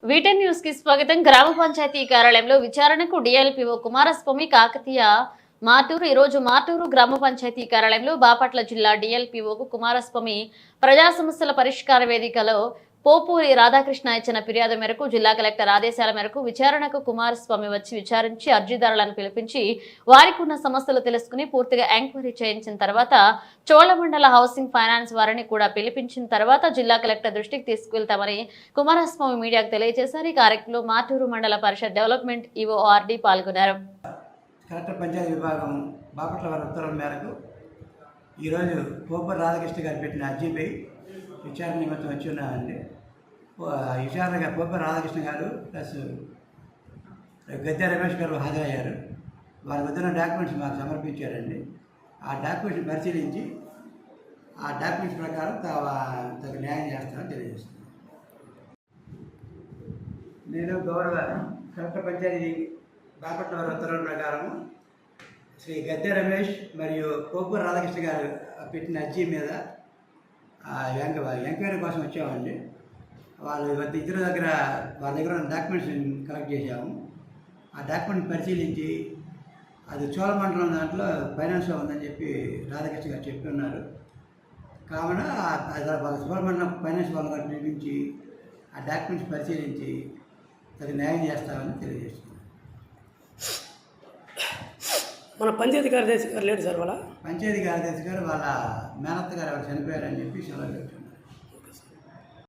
వీటెన్ news కి స్వాగతం. గ్రామ పంచాయతీ కార్యాలయంలో విచారణకు డిఎల్పిఓ కుమారస్వామి కాకతీయ మార్టూరు. ఈ రోజు మార్టూరు గ్రామ పంచాయతీ కార్యాలయంలో బాపట్ల జిల్లా డిఎల్పిఓకు కుమారస్వామి ప్రజా సమస్యల పరిష్కార వేదికలో పోపూరి రాధాకృష్ణ ఇచ్చిన ఫిర్యాదు మేరకు జిల్లా కలెక్టర్ ఆదేశాల మేరకు విచారణకు కుమారస్వామి వచ్చి విచారించి అర్జీదారులను పిలిపించి వారికి ఉన్న సమస్యలు తెలుసుకుని పూర్తిగా ఎంక్వైరీ చేయించిన తర్వాత చోళమండల హౌసింగ్ ఫైనాన్స్ వారిని కూడా పిలిపించిన తర్వాత జిల్లా కలెక్టర్ దృష్టికి తీసుకువెళ్తామని కుమారస్వామి మీడియాకు తెలియజేశారు. ఈ కార్యక్రమంలో మార్టూరు మండల పరిషత్ డెవలప్మెంట్ ఈఓఆర్డి పాల్గొన్నారు. కలెక్టర్ పంచాయతీ విభాగం బాపట్ల వారి ఉత్తర్వుల మేరకు ఈరోజు పోపూరి రాధాకృష్ణ గారు పెట్టిన అర్జీపై విచారణ నిమిత్తం వచ్చి ఉన్నామండి. విచారణగా పోపూరి రాధాకృష్ణ గారు ప్లస్ గద్దె రమేష్ గారు హాజరయ్యారు. వారి వద్ద డాక్యుమెంట్స్ మాకు సమర్పించారండి. ఆ డాక్యుమెంట్స్ పరిశీలించి ఆ డాక్యుమెంట్స్ ప్రకారం తగు న్యాయం చేస్తామని తెలియజేస్తున్నాను. నేను గౌరవ కలెక్టర్ పంచాయతీ బాపట్ల వారి ఉత్తర్వుల ప్రకారం శ్రీ గద్దె రమేష్ మరియు పోపూరి రాధాకృష్ణ గారు పెట్టిన అర్జీ మీద ఎంక్వైరీ కోసం వచ్చామండి. వాళ్ళ ఇద్దరి దగ్గర వాళ్ళ దగ్గర ఉన్న డాక్యుమెంట్స్ కలెక్ట్ చేశాము. ఆ డాక్యుమెంట్ పరిశీలించి అది చోళమండలం దాంట్లో ఫైనాన్స్లో ఉందని చెప్పి రాధాకృష్ణ గారు చెప్పి ఉన్నారు. కావున చోళమండలం ఫైనాన్స్ వాళ్ళని పిలిపించి ఆ డాక్యుమెంట్స్ పరిశీలించి తగిన న్యాయం చేస్తామని తెలియజేస్తున్నాను. మన పంచాయతీ కార్యదర్శి గారు లేడు సార్, వాళ్ళ పంచాయతీ కార్యదర్శి గారు వాళ్ళ మేనత్త గారు ఎవరు చనిపోయారని చెప్పి సెలవు పెట్టారు.